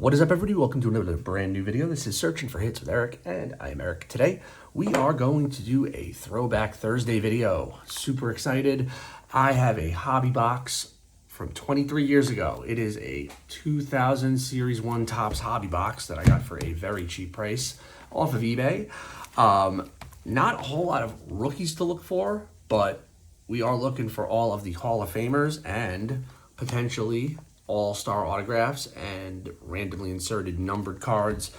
What is up, everybody? Welcome to another brand new video. This is Searching for Hits with Eric, and I am Eric. Today, we are going to do a Throwback Thursday video. Super excited. I have a hobby box from 23 years ago. It is a 2000 Series 1 Topps hobby box that I got for a very cheap price off of eBay. Not a whole lot of rookies to look for, but we are looking for all of the Hall of Famers and potentially all-star autographs and randomly inserted numbered cards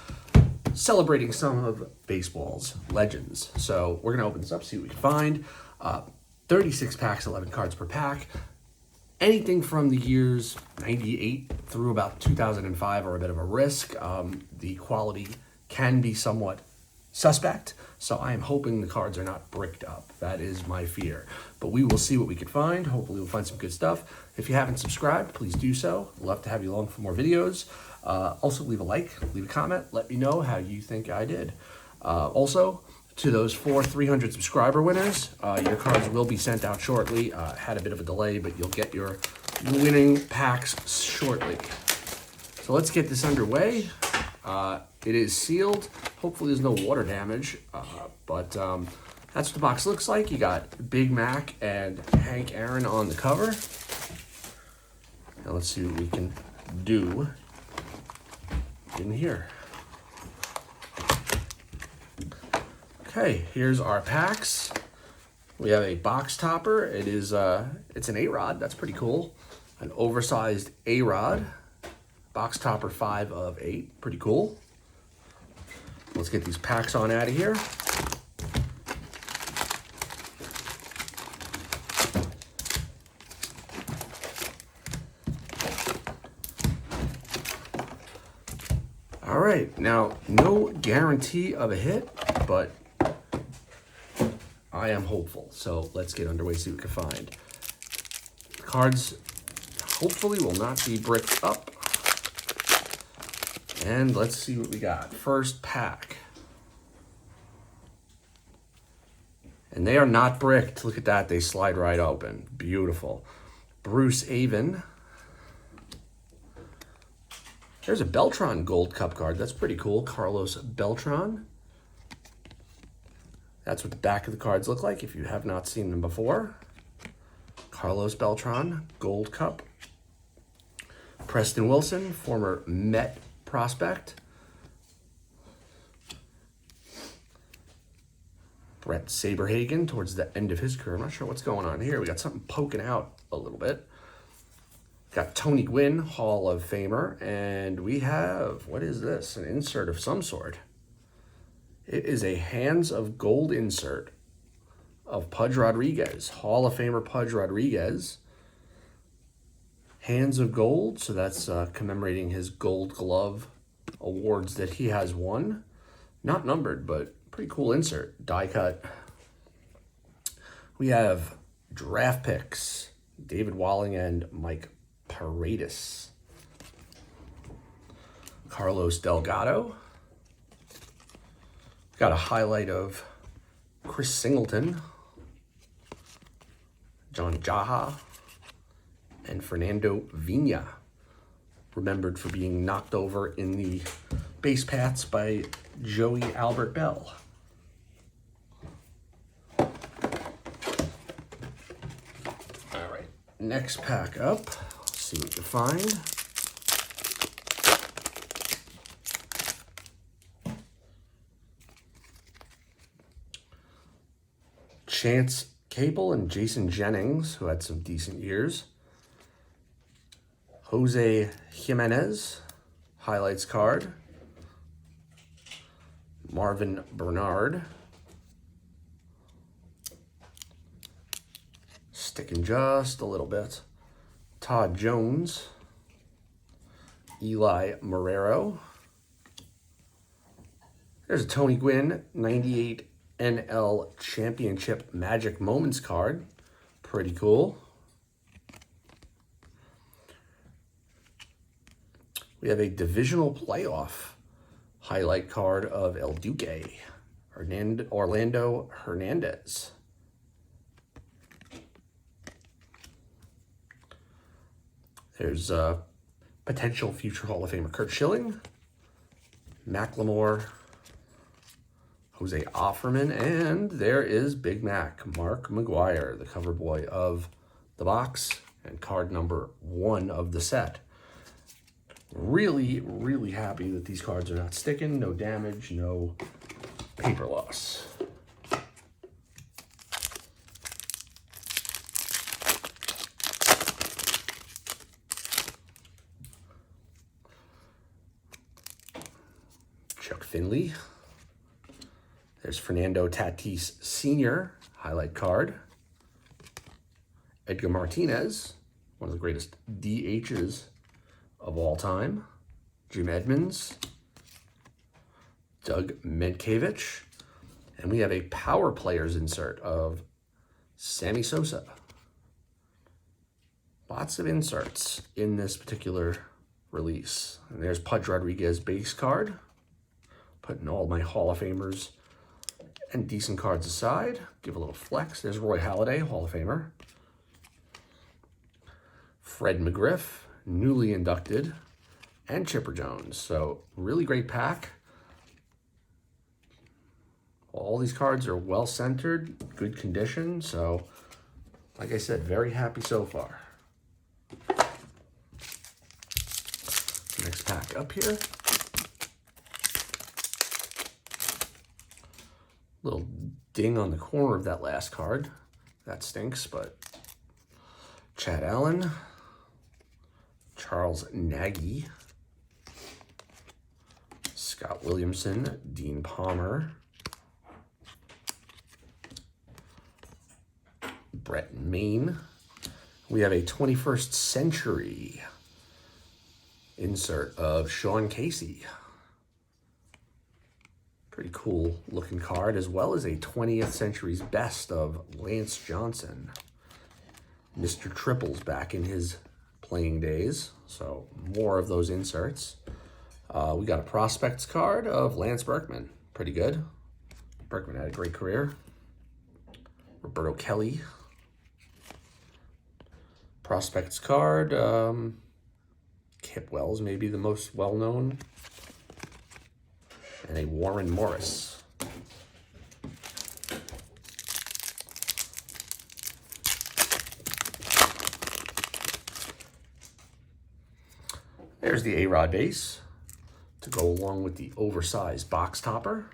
celebrating some of baseball's legends. So we're going to open this up, see what we can find. 36 packs, 11 cards per pack. Anything from the years 98 through about 2005 are a bit of a risk. The quality can be somewhat suspect, so I am hoping the cards are not bricked up. That is my fear. But we will see what we can find. Hopefully we'll find some good stuff. If you haven't subscribed, please do so. Love to have you along for more videos. Also, leave a like, leave a comment. Let me know how you think I did. Also, to those 300 subscriber winners, your cards will be sent out shortly. Had a bit of a delay, but you'll get your winning packs shortly. So let's get this underway. It is sealed. Hopefully there's no water damage, but that's what the box looks like. You got Big Mac and Hank Aaron on the cover. Now let's see what we can do in here. Okay, here's our packs. We have a box topper. It is it's an A-Rod. That's pretty cool. An oversized A-Rod. Box topper 5 of 8. Pretty cool. Let's get these packs on out of here. All right, now no guarantee of a hit, but I am hopeful. So let's get underway, see what we can find. The cards hopefully will not be bricked up. And let's see what we got. First pack. And they are not bricked. Look at that. They slide right open. Beautiful. Bruce Avon. There's a Beltran Gold Cup card. That's pretty cool. Carlos Beltran. That's what the back of the cards look like if you have not seen them before. Carlos Beltran Gold Cup. Preston Wilson, former Met prospect. Brett Saberhagen towards the end of his career. I'm not sure what's going on here. We got something poking out a little bit. Got Tony Gwynn, Hall of Famer. And we have, what is this? An insert of some sort. It is a Hands of Gold insert of Pudge Rodriguez. Hall of Famer Pudge Rodriguez. Hands of Gold, so that's commemorating his Gold Glove awards that he has won. Not numbered, but pretty cool insert. Die cut. We have draft picks. David Walling and Mike Paredes. Carlos Delgado. Got a highlight of Chris Singleton. John Jaha. And Fernando Vina, remembered for being knocked over in the base paths by Joey Albert Bell. All right, next pack up. Let's see what we can find. Chance Cable and Jason Jennings, who had some decent years. Jose Jimenez, highlights card. Marvin Bernard. Sticking just a little bit. Todd Jones. Eli Marrero. There's a Tony Gwynn 98 NL Championship Magic Moments card. Pretty cool. We have a divisional playoff highlight card of El Duque, Orlando Hernandez. There's potential future Hall of Famer Curt Schilling, Macklemore, Jose Offerman, and there is Big Mac, Mark McGwire, the cover boy of the box and card number 1 of the set. Really, really happy that these cards are not sticking, no damage, no paper loss. Chuck Finley. There's Fernando Tatis Sr., highlight card. Edgar Martinez, one of the greatest DHs of all time. Jim Edmonds. Doug Mentkevich. And we have a Power Players insert of Sammy Sosa. Lots of inserts in this particular release. And there's Pudge Rodriguez base card. Putting all my Hall of Famers and decent cards aside. Give a little flex. There's Roy Halladay, Hall of Famer. Fred McGriff, newly inducted. And Chipper Jones. So really great pack. All these cards are well centered, good condition. So like I said, very happy so far. Next pack up here. Little ding on the corner of that last card. That stinks, but Chad Allen, Charles Nagy, Scott Williamson, Dean Palmer, Brett Maine. We have a 21st Century insert of Sean Casey. Pretty cool looking card, as well as a 20th Century's Best of Lance Johnson. Mr. Triples back in his playing days, so more of those inserts. We got a Prospects card of Lance Berkman. Pretty good. Berkman had a great career. Roberto Kelly. Prospects card. Kip Wells, maybe the most well-known. And a Warren Morris. There's the A-Rod base to go along with the oversized box topper.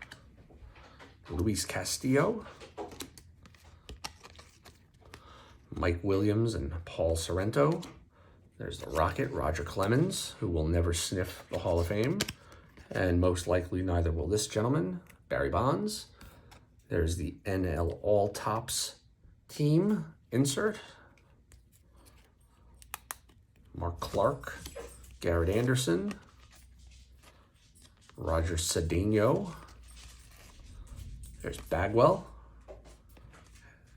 Luis Castillo. Mike Williams and Paul Sorrento. There's the Rocket, Roger Clemens, who will never sniff the Hall of Fame. And most likely neither will this gentleman, Barry Bonds. There's the NL All Tops team insert. Mark Clark, Garrett Anderson, Roger Cedeno. There's Bagwell,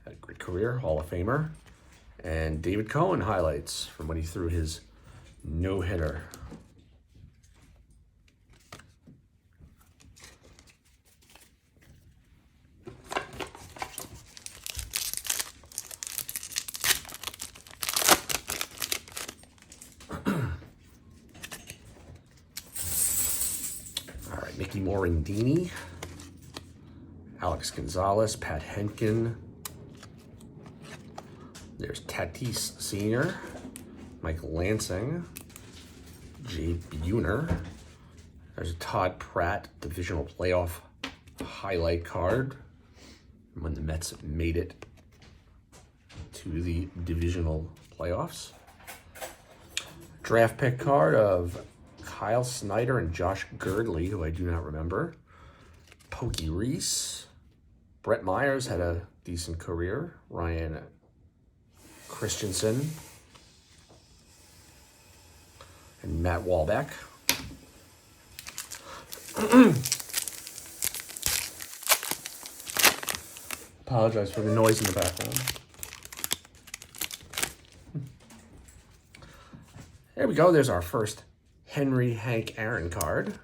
had a great career, Hall of Famer. And David Cohen highlights from when he threw his no-hitter. All right, Mickey Morandini, Alex Gonzalez, Pat Henkin. There's Tatis Sr., Mike Lansing, Jay Buhner. There's a Todd Pratt divisional playoff highlight card when the Mets made it to the divisional playoffs. Draft pick card of Kyle Snyder and Josh Girdley, who I do not remember. Pokey Reese. Brett Myers had a decent career. Ryan Christensen. And Matt Wahlbeck. Apologize for the noise in the background. There we go. There's our first Henry Hank Aaron card.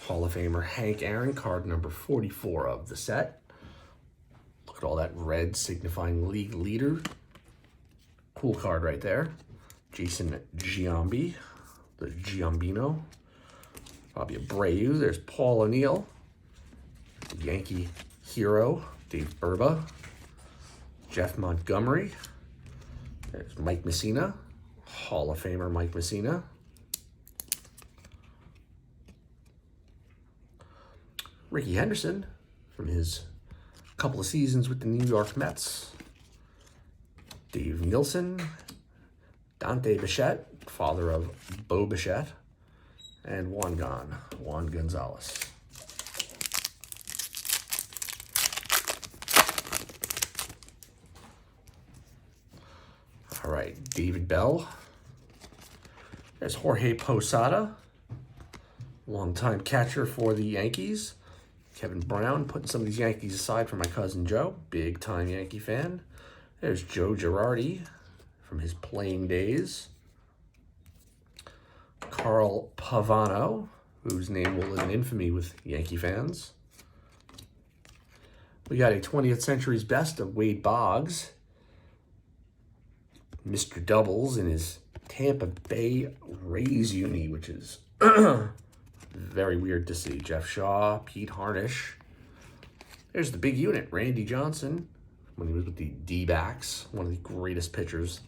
Hall of Famer Hank Aaron, card number 44 of the set. Look at all that red signifying league leader. Cool card right there. Jason Giambi. There's Giambino. Bobby Abreu. There's Paul O'Neill. Yankee hero, Dave Burba. Jeff Montgomery. There's Mike Mussina. Hall of Famer Mike Mussina. Rickey Henderson from his couple of seasons with the New York Mets. Dave Nilsson. Dante Bichette, father of Bo Bichette. And Juan Gonzalez. All right, David Bell. There's Jorge Posada, longtime catcher for the Yankees. Kevin Brown, putting some of these Yankees aside for my cousin Joe, big-time Yankee fan. There's Joe Girardi from his playing days. Carl Pavano, whose name will live in infamy with Yankee fans. We got a 20th Century's Best of Wade Boggs. Mr. Doubles in his Tampa Bay Rays uni, which is very weird to see. Jeff Shaw, Pete Harnisch. There's the big unit, Randy Johnson, when he was with the D-backs, one of the greatest pitchers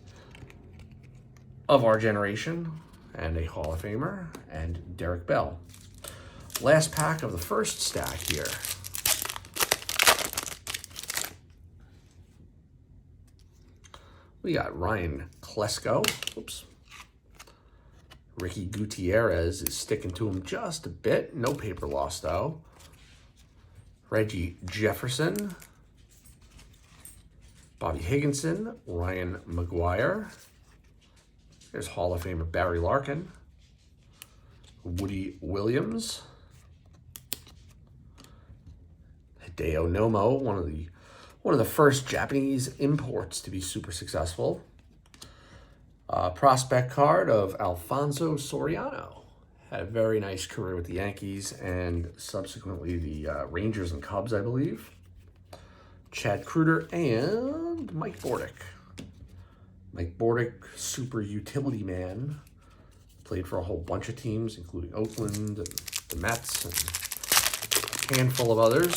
of our generation, and a Hall of Famer, and Derek Bell. Last pack of the first stack here. We got Ryan Klesko. Oops. Ricky Gutierrez is sticking to him just a bit. No paper loss, though. Reggie Jefferson. Bobby Higginson. Ryan McGuire. There's Hall of Famer Barry Larkin. Woody Williams. Hideo Nomo, one of the first Japanese imports to be super successful. Prospect card of Alfonso Soriano. Had a very nice career with the Yankees and subsequently the Rangers and Cubs, I believe. Chad Kreuter and Mike Bordick. Mike Bordick, super utility man. Played for a whole bunch of teams, including Oakland, and the Mets, and a handful of others.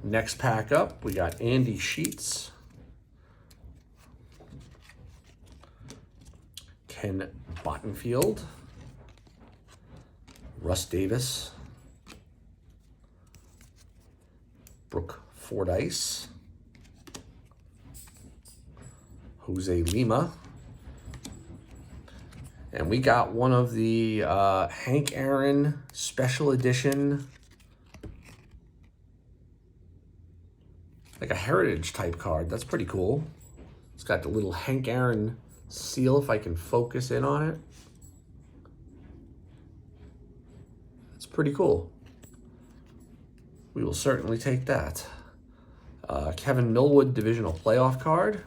Next pack up, we got Andy Sheets. Ken Bottenfield. Russ Davis. Brooke Fordyce. Jose Lima. And we got one of the Hank Aaron special edition, like a heritage type card. That's pretty cool. It's got the little Hank Aaron seal, if I can focus in on it. It's pretty cool. We will certainly take that. Kevin Millwood divisional playoff card.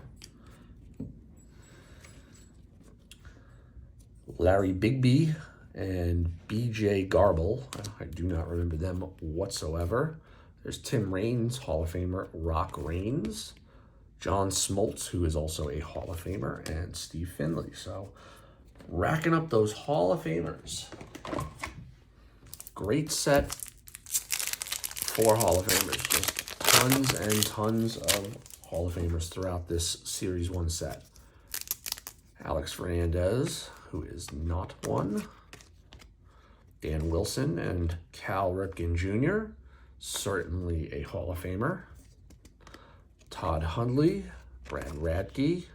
Larry Bigby and BJ Garble. I do not remember them whatsoever. There's Tim Raines, Hall of Famer, Rock Raines. John Smoltz, who is also a Hall of Famer, and Steve Finley. So, racking up those Hall of Famers. Great set for Hall of Famers. Just tons and tons of Hall of Famers throughout this Series 1 set. Alex Fernandez, who is not one. Dan Wilson and Cal Ripken Jr., certainly a Hall of Famer. Todd Hundley, Brad Radke.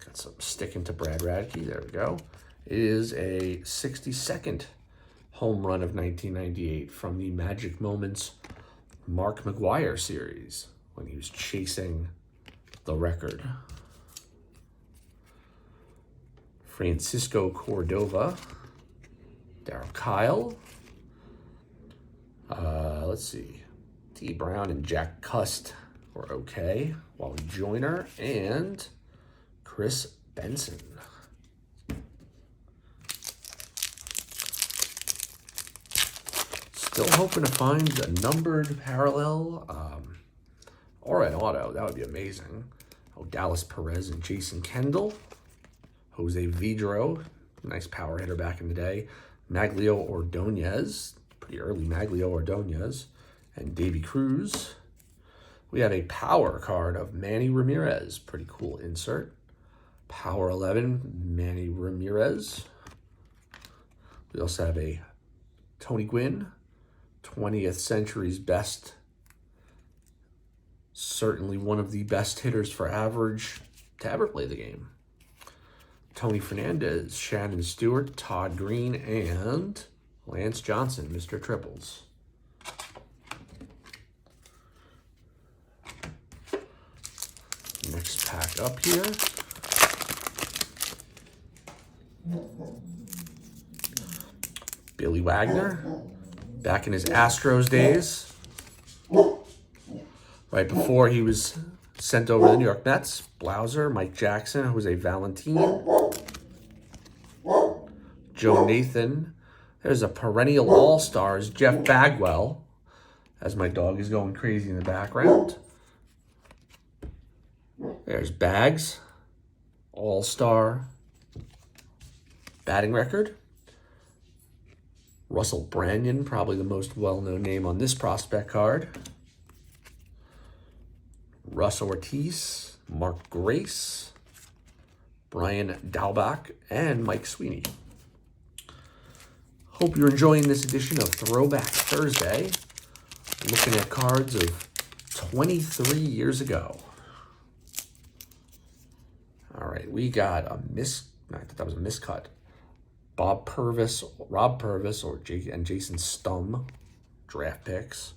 Got some sticking to Brad Radke, there we go. It is a 62nd home run of 1998 from the Magic Moments Mark McGwire series when he was chasing the record. Francisco Cordova, Darryl Kyle, let's see, T. Brown and Jack Cust were okay. Wally Joyner and Chris Benson. Still hoping to find a numbered parallel or an auto. That would be amazing. Oh, Dallas Perez and Jason Kendall. Jose Vidro, nice power hitter back in the day. Maglio Ordonez, pretty early Maglio Ordonez. And Davy Cruz. We have a power card of Manny Ramirez, pretty cool insert. Power 11, Manny Ramirez. We also have a Tony Gwynn, 20th century's best. Certainly one of the best hitters for average to ever play the game. Tony Fernandez, Shannon Stewart, Todd Green, and Lance Johnson, Mr. Triples. Next pack up here. Billy Wagner, back in his Astros days, right before he was sent over to the New York Mets. Blauser, Mike Jackson, Jose Valentin, Joe Nathan. There's a perennial all-stars, Jeff Bagwell, as my dog is going crazy in the background. There's Bags, all-star batting record. Russell Branyan, probably the most well-known name on this prospect card. Russ Ortiz, Mark Grace, Brian Daubach, and Mike Sweeney. Hope you're enjoying this edition of Throwback Thursday. Looking at cards of 23 years ago. All right, we got a I thought that was a miscut. Rob Purvis, and Jason Stum, draft picks.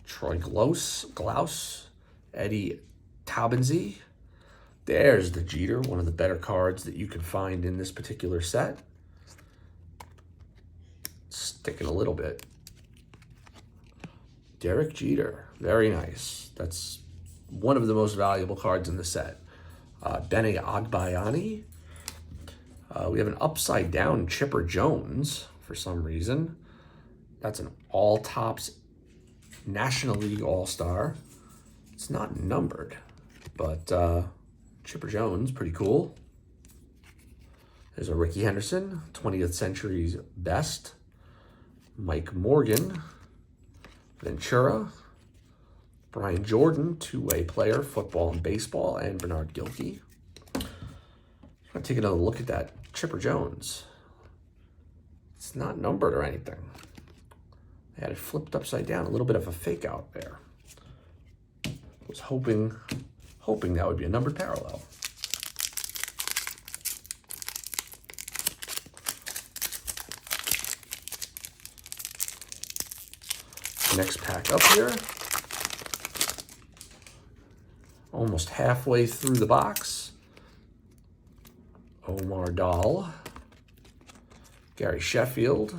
Troy Glaus, Eddie Taubensee. There's the Jeter, one of the better cards that you can find in this particular set. Sticking a little bit. Derek Jeter, very nice. That's one of the most valuable cards in the set. Bene Agbayani. We have an upside down Chipper Jones for some reason. That's an all tops National League All-Star. It's not numbered, but Chipper Jones, pretty cool. There's a Ricky Henderson, 20th century's best. Mike Morgan, Ventura, Brian Jordan, two-way player, football and baseball, and Bernard Gilkey. I'm going to take another look at that Chipper Jones. It's not numbered or anything. They had it flipped upside down, a little bit of a fake out there. Was hoping that would be a numbered parallel. Next pack up here. Almost halfway through the box. Omar Dahl, Gary Sheffield,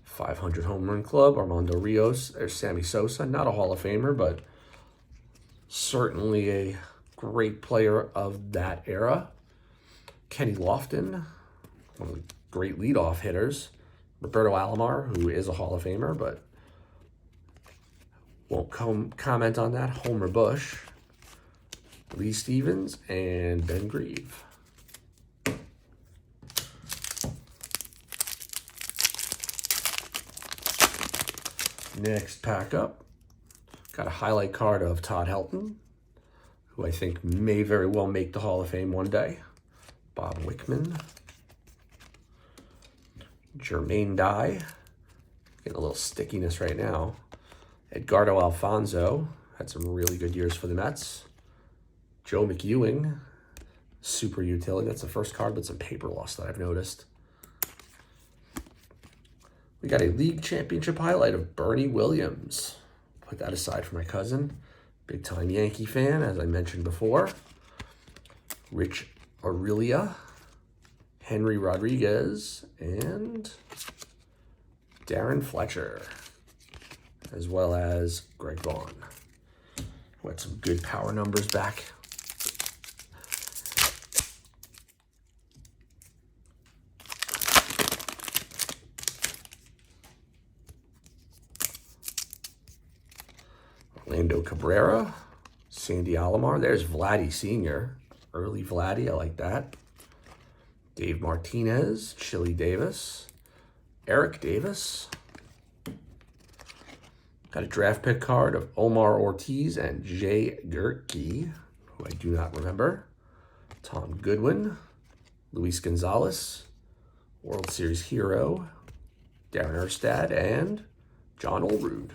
500 home run club, Armando Rios. There's Sammy Sosa, not a Hall of Famer, but certainly a great player of that era. Kenny Lofton, one of the great leadoff hitters. Roberto Alomar, who is a Hall of Famer, but won't comment on that. Homer Bush, Lee Stevens, and Ben Grieve. Next pack up, got a highlight card of Todd Helton, who I think may very well make the Hall of Fame one day. Bob Wickman. Jermaine Dye, getting a little stickiness right now. Edgardo Alfonso, had some really good years for the Mets. Joe McEwing, super utility. That's the first card with some paper loss that I've noticed. We got a league championship highlight of Bernie Williams. Put that aside for my cousin. Big time Yankee fan, as I mentioned before. Rich Aurelia, Henry Rodriguez, and Darren Fletcher, as well as Greg Vaughn. We had some good power numbers back. Orlando Cabrera, Sandy Alomar. There's Vladdy Sr., early Vladdy, I like that. Dave Martinez, Chili Davis, Eric Davis. Got a draft pick card of Omar Ortiz and Jay Gerke, who I do not remember. Tom Goodwin, Luis Gonzalez, World Series hero, Darren Erstad, and John Olerud.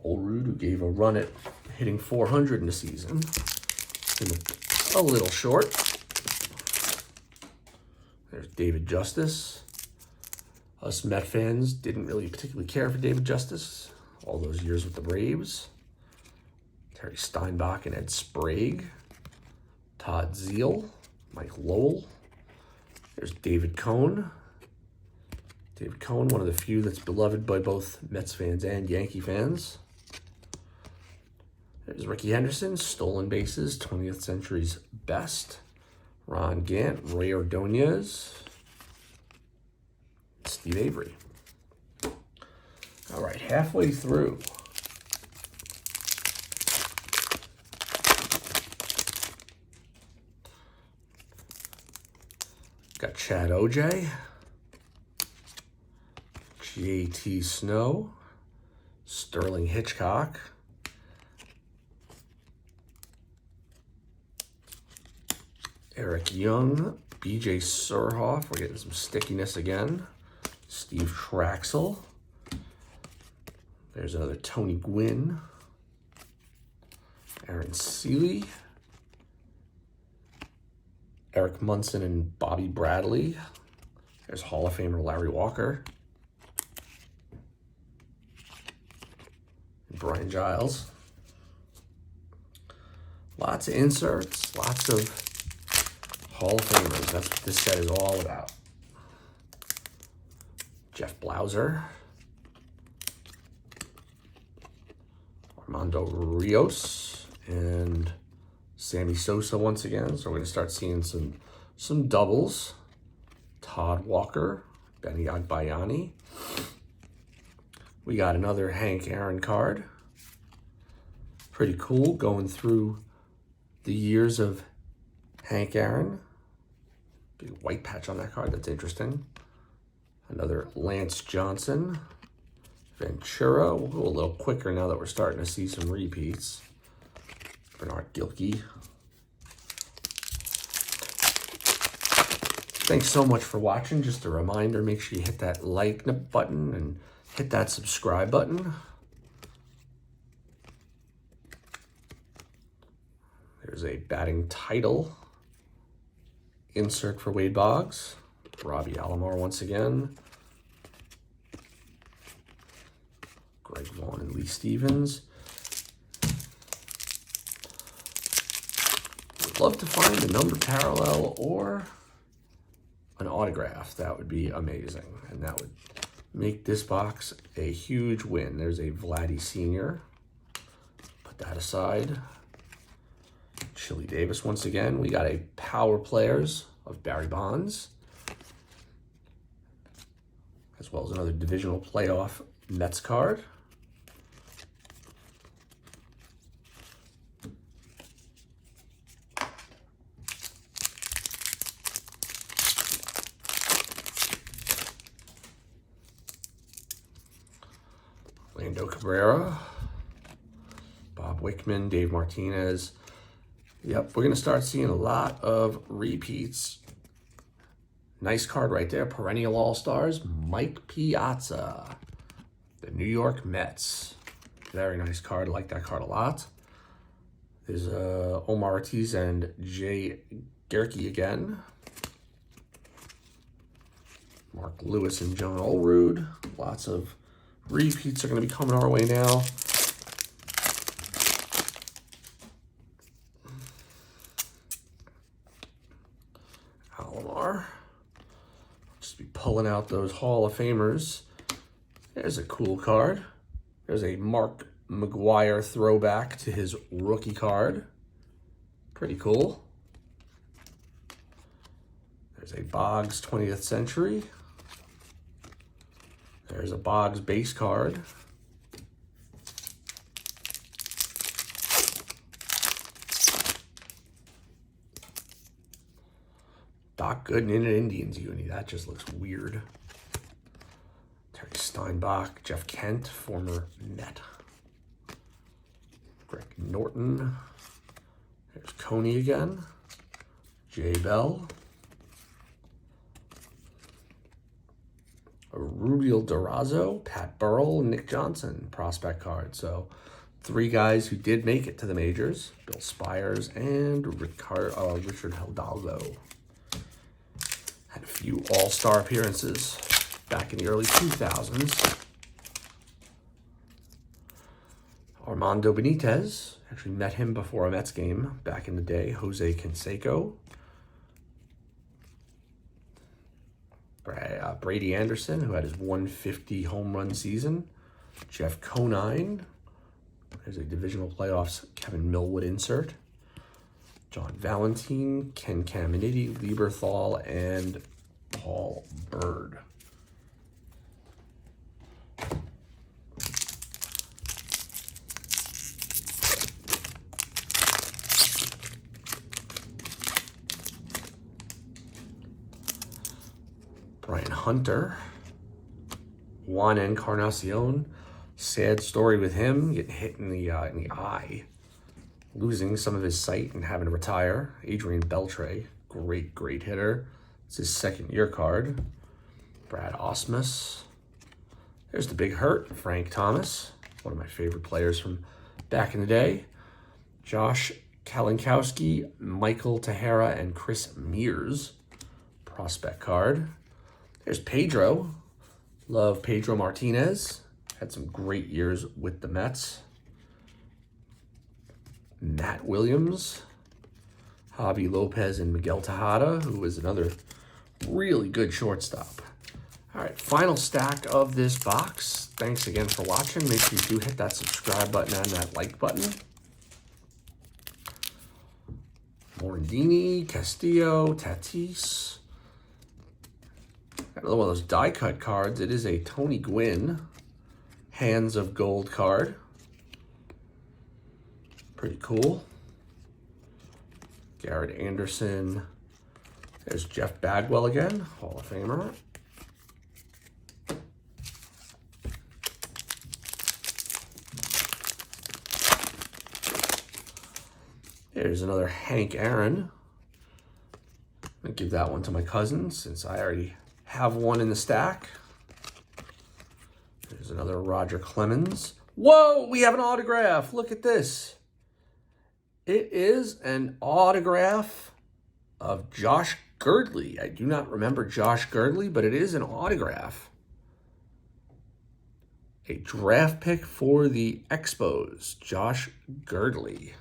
Olerud, who gave a run at hitting 400 in the season. A little short. There's David Justice. Us Met fans didn't really particularly care for David Justice all those years with the Braves. Terry Steinbach and Ed Sprague. Todd Zeal, Mike Lowell. There's David Cone. David Cone, one of the few that's beloved by both Mets fans and Yankee fans. There's Ricky Henderson, stolen bases, 20th century's best. Ron Gant, Ray Ordonez, Steve Avery. All right, halfway through. Got Chad OJ, J.T. Snow, Sterling Hitchcock, Eric Young, B.J. Surhoff, we're getting some stickiness again, Steve Traxel, there's another Tony Gwynn, Aaron Seeley, Eric Munson and Bobby Bradley. There's Hall of Famer Larry Walker. And Brian Giles. Lots of inserts, lots of Hall of Famers. That's what this set is all about. Jeff Blauser. Armando Rios. And Sammy Sosa once again, so we're going to start seeing some doubles. Todd Walker, Benny Agbayani. We got another Hank Aaron card. Pretty cool, going through the years of Hank Aaron. Big white patch on that card, that's interesting. Another Lance Johnson. Ventura, we'll go a little quicker now that we're starting to see some repeats. Bernard Gilkey. Thanks so much for watching. Just a reminder, make sure you hit that like button and hit that subscribe button. There's a batting title insert for Wade Boggs. Robbie Alomar once again. Greg Vaughn and Lee Stevens. Would love to find a number parallel or an autograph. That would be amazing, and that would make this box a huge win. There's a Vladdy Sr. Put that aside. Chili Davis once again. We got a Power Players of Barry Bonds, as well as another divisional playoff Mets card. Lando Cabrera, Bob Wickman, Dave Martinez. Yep, we're going to start seeing a lot of repeats. Nice card right there. Perennial All-Stars, Mike Piazza, the New York Mets. Very nice card. I like that card a lot. There's Omar Ortiz and Jay Gerke again. Mark Lewis and John Olerud. Lots of repeats are going to be coming our way now. Alomar. Just be pulling out those Hall of Famers. There's a cool card. There's a Mark McGwire throwback to his rookie card. Pretty cool. There's a Boggs 20th Century. There's a Boggs base card. Doc Gooden in an Indians uni. That just looks weird. Terry Steinbach, Jeff Kent, former Met. Greg Norton. There's Coney again. Jay Bell. Rubiel Durazo, Pat Burrell, Nick Johnson, prospect card. So 3 guys who did make it to the majors. Bill Spires and Richard Hidalgo. Had a few all-star appearances back in the early 2000s. Armando Benitez, actually met him before a Mets game back in the day. Jose Canseco. Brady Anderson, who had his 150 home run season. Jeff Conine. There's a divisional playoffs Kevin Millwood insert. John Valentine, Ken Caminiti, Lieberthal, and Paul Bird. Brian Hunter, Juan Encarnacion. Sad story with him, getting hit in the eye, losing some of his sight and having to retire. Adrian Beltre, great hitter. It's his 2nd-year card. Brad Osmus. There's the big hurt, Frank Thomas, one of my favorite players from back in the day. Josh Kalinkowski, Michael Tejera, and Chris Mears, prospect card. There's Pedro. Love Pedro Martinez. Had some great years with the Mets. Matt Williams. Javi Lopez and Miguel Tejada, who was another really good shortstop. All right, final stack of this box. Thanks again for watching. Make sure you do hit that subscribe button and that like button. Morandini, Castillo, Tatis. Got another one of those die cut cards. It is a Tony Gwynn Hands of Gold card. Pretty cool. Garrett Anderson. There's Jeff Bagwell again, Hall of Famer. There's another Hank Aaron. I'm gonna give that one to my cousin since I already have one in the stack. There's another Roger Clemens. Whoa, we have an autograph. Look at this. It is an autograph of Josh Girdley. I do not remember Josh Girdley, but it is an autograph. A draft pick for the Expos, Josh Girdley.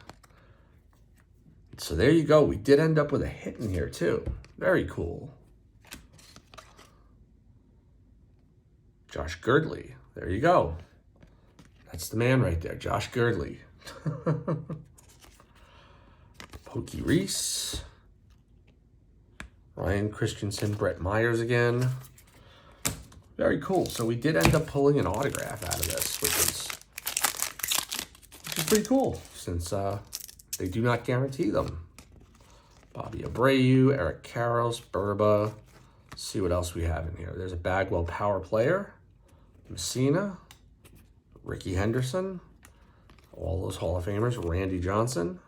So there you go. We did end up with a hit in here too. Very cool. Josh Girdley. There you go. That's the man right there, Josh Girdley. Pokey Reese. Ryan Christensen, Brett Myers again. Very cool. So we did end up pulling an autograph out of this, which is pretty cool since they do not guarantee them. Bobby Abreu, Eric Karros, Burba. Let's see what else we have in here. There's a Bagwell power player. Messina. Ricky Henderson. All those Hall of Famers. Randy Johnson.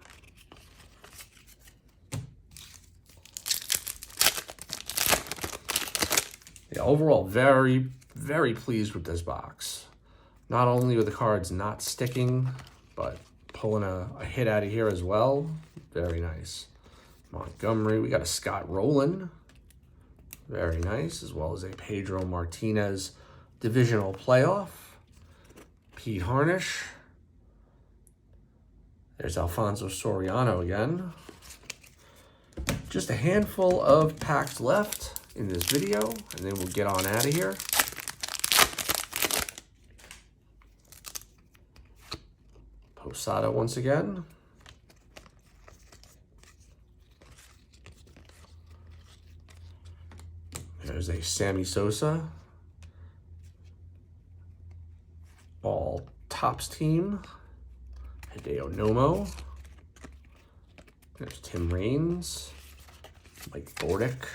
Yeah, overall, very, very pleased with this box. Not only with the cards not sticking, but pulling a hit out of here as well. Very nice. Montgomery, we got a Scott Rowland. Very nice, as well as a Pedro Martinez divisional playoff. Pete Harnish. There's Alfonso Soriano again. Just a handful of packs left in this video, and then we'll get on out of here. Posada once again. There's a Sammy Sosa. All Tops team. Hideo Nomo. There's Tim Raines. Mike Bordick.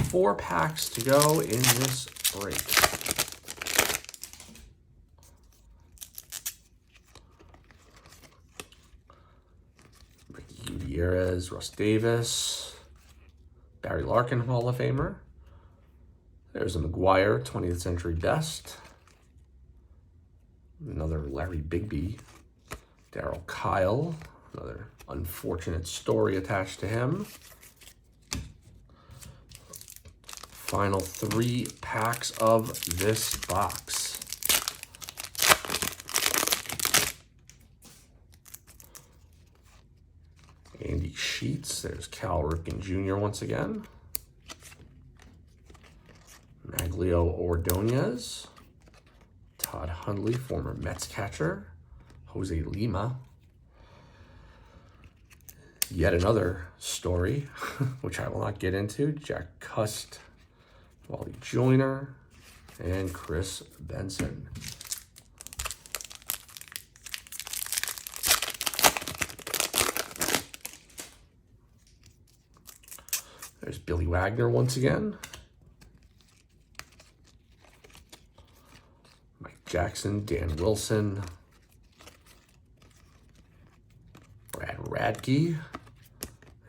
4 packs to go in this break. Ricky Gutierrez, Russ Davis, Barry Larkin, Hall of Famer. There's a McGuire, 20th Century Best. Another Larry Bigby. Darryl Kyle, another unfortunate story attached to him. Final 3 packs of this box. Andy Sheets, there's Cal Ripken Jr. once again. Maglio Ordonez. Todd Hundley, former Mets catcher. Jose Lima. Yet another story, which I will not get into. Jack Cust, Wally Joyner, and Chris Benson. There's Billy Wagner once again. Mike Jackson, Dan Wilson, Brad Radke.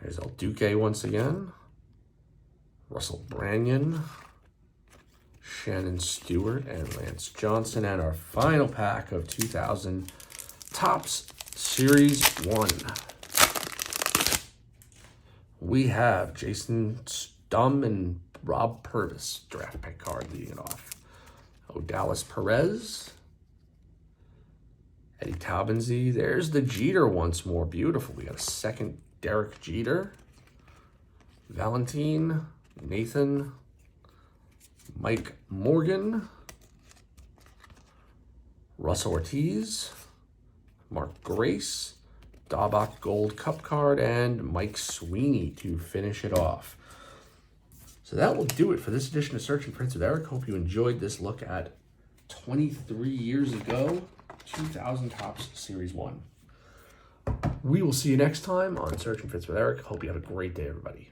There's El Duque once again. Russell Branyan, Shannon Stewart, and Lance Johnson. And our final pack of 2000 Topps Series 1. We have Jason Stum and Rob Purvis, draft pick card leading it off. Odalis Perez, Eddie Taubensee. There's the Jeter once more. Beautiful. We got a second Derek Jeter. Valentine, Nathan, Mike Morgan, Russell Ortiz, Mark Grace, Daubach Gold Cup card, and Mike Sweeney to finish it off. So that will do it for this edition of Searching for Hits with Eric. Hope you enjoyed this look at 23 years ago, 2000 Topps Series 1. We will see you next time on Searching for Hits with Eric. Hope you have a great day, everybody.